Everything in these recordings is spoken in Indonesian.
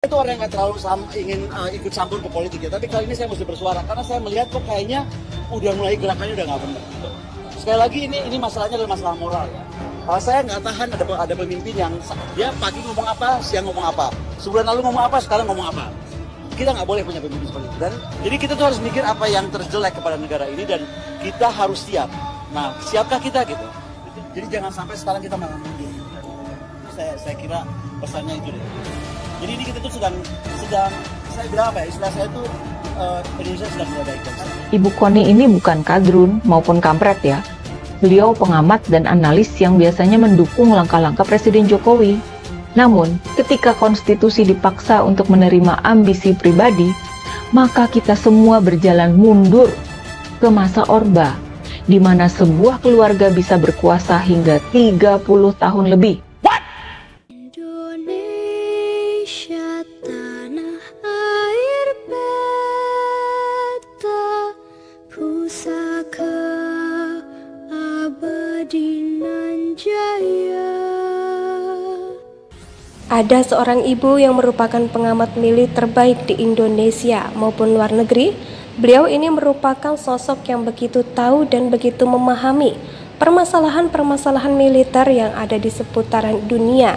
Itu orang yang nggak terlalu ingin ikut campur ke politik ya, tapi kali ini saya mesti bersuara karena saya melihat kok kayaknya udah mulai gerakannya udah nggak benar. Sekali lagi ini masalahnya adalah masalah moral ya. Saya nggak tahan ada pemimpin yang dia pagi ngomong apa, siang ngomong apa, sebulan lalu ngomong apa, sekarang ngomong apa. Kita nggak boleh punya pemimpin seperti itu. Dan jadi kita tuh harus mikir apa yang terjelek kepada negara ini dan kita harus siap. Nah, siapkah kita gitu? Jadi jangan sampai sekarang kita malah mundur. Saya kira pesannya itu deh. Jadi ini kita tuh sedang saya bilang apa ya, istilah saya tuh Indonesia sedang mulai baik. Ibu Koni ini bukan kadrun maupun kampret ya. Beliau pengamat dan analis yang biasanya mendukung langkah-langkah Presiden Jokowi. Namun, ketika konstitusi dipaksa untuk menerima ambisi pribadi, maka kita semua berjalan mundur ke masa Orba, di mana sebuah keluarga bisa berkuasa hingga 30 tahun lebih. Ada seorang ibu yang merupakan pengamat militer terbaik di Indonesia maupun luar negeri. Beliau ini merupakan sosok yang begitu tahu dan begitu memahami permasalahan-permasalahan militer yang ada di seputaran dunia.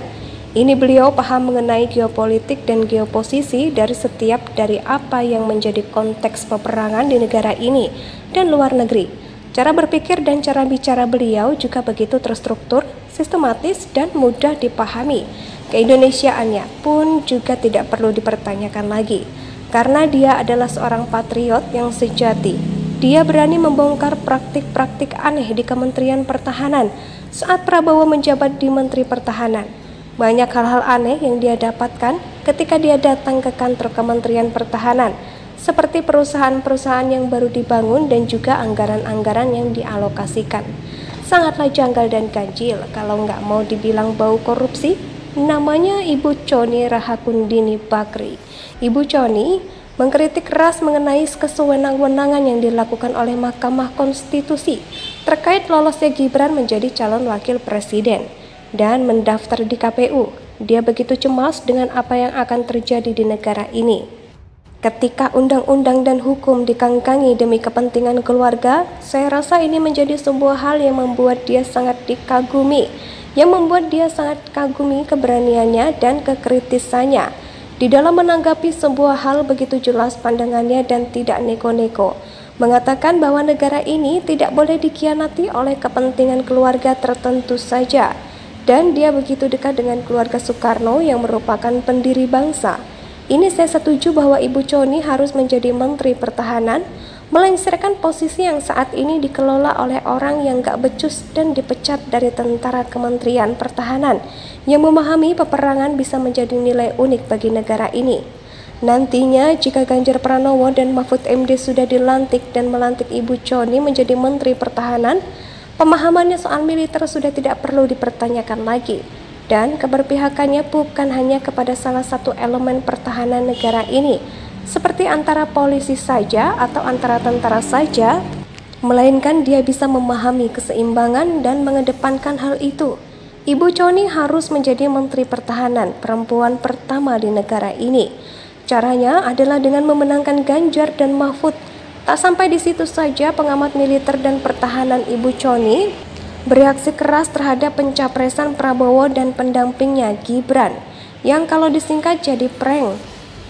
Ini beliau paham mengenai geopolitik dan geoposisi dari apa yang menjadi konteks peperangan di negara ini dan luar negeri. Cara berpikir dan cara bicara beliau juga begitu terstruktur, sistematis, dan mudah dipahami. Keindonesiaannya pun juga tidak perlu dipertanyakan lagi, karena dia adalah seorang patriot yang sejati. Dia berani membongkar praktik-praktik aneh di Kementerian Pertahanan saat Prabowo menjabat di Menteri Pertahanan. Banyak hal-hal aneh yang dia dapatkan ketika dia datang ke kantor Kementerian Pertahanan, seperti perusahaan-perusahaan yang baru dibangun dan juga anggaran-anggaran yang dialokasikan. Sangatlah janggal dan ganjil, kalau nggak mau dibilang bau korupsi. Namanya Ibu Chony Rahakundini Bakri. Ibu Chony mengkritik keras mengenai kesewenang-wenangan yang dilakukan oleh Mahkamah Konstitusi terkait lolosnya Gibran menjadi calon wakil presiden dan mendaftar di KPU. Dia begitu cemas dengan apa yang akan terjadi di negara ini. Ketika undang-undang dan hukum dikangkangi demi kepentingan keluarga, saya rasa ini menjadi sebuah hal yang membuat dia sangat dikagumi, keberaniannya dan kekritisannya di dalam menanggapi sebuah hal. Begitu jelas pandangannya dan tidak neko-neko, mengatakan bahwa negara ini tidak boleh dikhianati oleh kepentingan keluarga tertentu saja, dan dia begitu dekat dengan keluarga Soekarno yang merupakan pendiri bangsa. Ini saya setuju bahwa Ibu Chony harus menjadi Menteri Pertahanan, melengsarkan posisi yang saat ini dikelola oleh orang yang gak becus dan dipecat dari tentara Kementerian Pertahanan yang memahami peperangan bisa menjadi nilai unik bagi negara ini. Nantinya jika Ganjar Pranowo dan Mahfud MD sudah dilantik dan melantik Ibu Chony menjadi Menteri Pertahanan, pemahamannya soal militer sudah tidak perlu dipertanyakan lagi, dan keberpihakannya bukan hanya kepada salah satu elemen pertahanan negara ini, seperti antara polisi saja atau antara tentara saja, melainkan dia bisa memahami keseimbangan dan mengedepankan hal itu. Ibu Chony harus menjadi Menteri Pertahanan perempuan pertama di negara ini. Caranya adalah dengan memenangkan Ganjar dan Mahfud. Tak sampai di situ saja, pengamat militer dan pertahanan Ibu Chony bereaksi keras terhadap pencapresan Prabowo dan pendampingnya Gibran, yang kalau disingkat jadi prank.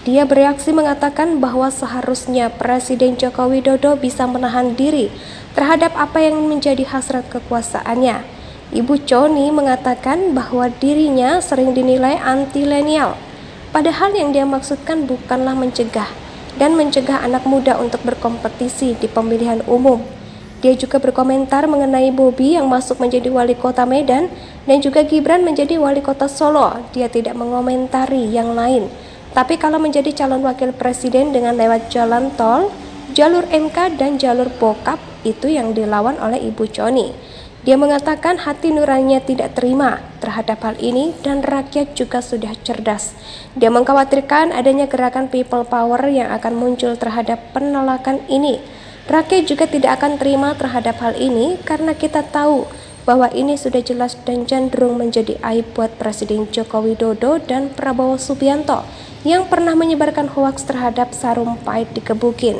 Dia bereaksi mengatakan bahwa seharusnya Presiden Joko Widodo bisa menahan diri terhadap apa yang menjadi hasrat kekuasaannya. Ibu Chony mengatakan bahwa dirinya sering dinilai anti-milenial, padahal yang dia maksudkan bukanlah mencegah anak muda untuk berkompetisi di pemilihan umum. Dia juga berkomentar mengenai Bobi yang masuk menjadi wali kota Medan dan juga Gibran menjadi wali kota Solo. Dia tidak mengomentari yang lain. Tapi kalau menjadi calon wakil presiden dengan lewat jalan tol, jalur MK dan jalur bokap, itu yang dilawan oleh Ibu Chony. Dia mengatakan hati nuraninya tidak terima terhadap hal ini dan rakyat juga sudah cerdas. Dia mengkhawatirkan adanya gerakan people power yang akan muncul terhadap penolakan ini. Rakyat juga tidak akan terima terhadap hal ini karena kita tahu bahwa ini sudah jelas dan cenderung menjadi aib buat Presiden Joko Widodo dan Prabowo Subianto yang pernah menyebarkan hoaks terhadap Sarumpait dikebukin.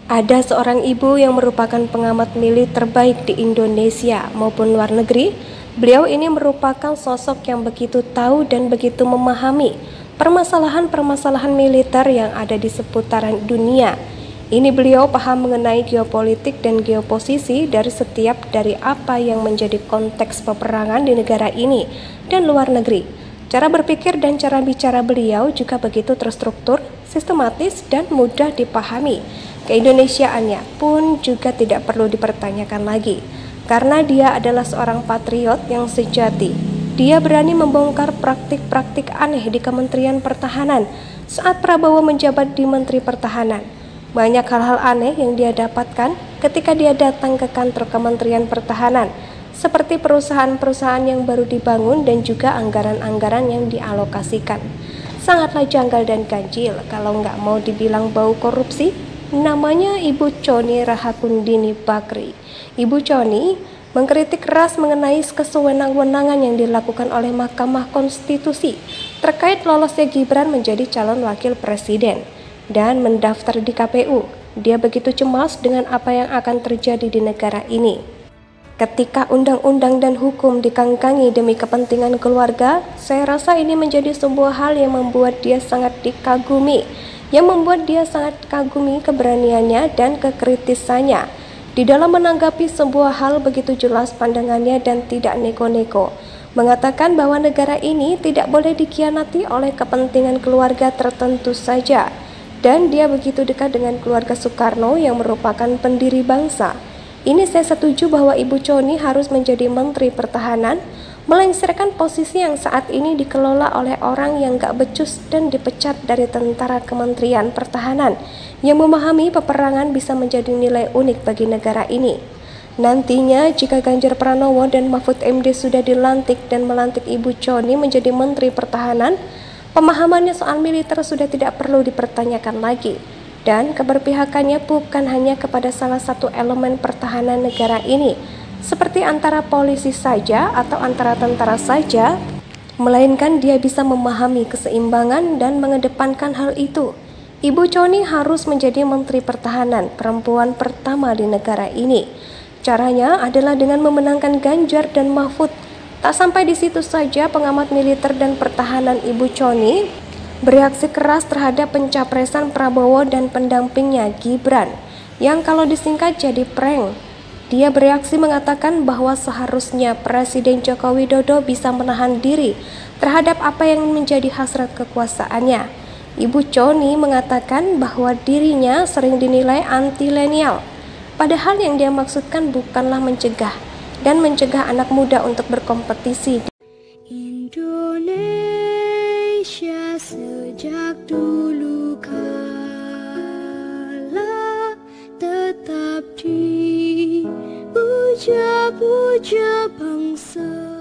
Ada seorang ibu yang merupakan pengamat militer terbaik di Indonesia maupun luar negeri. Beliau ini merupakan sosok yang begitu tahu dan begitu memahami permasalahan-permasalahan militer yang ada di seputaran dunia. Ini beliau paham mengenai geopolitik dan geoposisi dari apa yang menjadi konteks peperangan di negara ini dan luar negeri. Cara berpikir dan cara bicara beliau juga begitu terstruktur, sistematis, dan mudah dipahami. Keindonesiaannya pun juga tidak perlu dipertanyakan lagi, karena dia adalah seorang patriot yang sejati. Dia berani membongkar praktik-praktik aneh di Kementerian Pertahanan saat Prabowo menjabat di Menteri Pertahanan. Banyak hal-hal aneh yang dia dapatkan ketika dia datang ke kantor Kementerian Pertahanan, seperti perusahaan-perusahaan yang baru dibangun dan juga anggaran-anggaran yang dialokasikan. Sangatlah janggal dan ganjil, kalau nggak mau dibilang bau korupsi. Namanya Ibu Chony Rahakundini Bakri. Ibu Chony mengkritik keras mengenai kesewenang-wenangan yang dilakukan oleh Mahkamah Konstitusi terkait lolosnya Gibran menjadi calon wakil presiden dan mendaftar di KPU. Dia begitu cemas dengan apa yang akan terjadi di negara ini. Ketika undang-undang dan hukum dikangkangi demi kepentingan keluarga, saya rasa ini menjadi sebuah hal yang membuat dia sangat kagumi keberaniannya dan kekritisannya di dalam menanggapi sebuah hal begitu jelas pandangannya dan tidak neko-neko. Mengatakan bahwa negara ini tidak boleh dikhianati oleh kepentingan keluarga tertentu saja. Dan dia begitu dekat dengan keluarga Soekarno yang merupakan pendiri bangsa. Ini saya setuju bahwa Ibu Chony harus menjadi Menteri Pertahanan, melengsarkan posisi yang saat ini dikelola oleh orang yang gak becus dan dipecat dari tentara Kementerian Pertahanan, yang memahami peperangan bisa menjadi nilai unik bagi negara ini. Nantinya jika Ganjar Pranowo dan Mahfud MD sudah dilantik dan melantik Ibu Chony menjadi Menteri Pertahanan, pemahamannya soal militer sudah tidak perlu dipertanyakan lagi, dan keberpihakannya bukan hanya kepada salah satu elemen pertahanan negara ini, seperti antara polisi saja atau antara tentara saja, melainkan dia bisa memahami keseimbangan dan mengedepankan hal itu. Ibu Chony harus menjadi Menteri Pertahanan perempuan pertama di negara ini. Caranya adalah dengan memenangkan Ganjar dan Mahfud. Tak sampai di situ saja, pengamat militer dan pertahanan Ibu Chony bereaksi keras terhadap pencapresan Prabowo dan pendampingnya Gibran, yang kalau disingkat jadi prank. Dia bereaksi mengatakan bahwa seharusnya Presiden Joko Widodo bisa menahan diri terhadap apa yang menjadi hasrat kekuasaannya. Ibu Chony mengatakan bahwa dirinya sering dinilai anti-milenial, padahal yang dia maksudkan bukanlah mencegah anak muda untuk berkompetisi. Indonesia sejak dulu kala tetap dipuja-puja bangsa.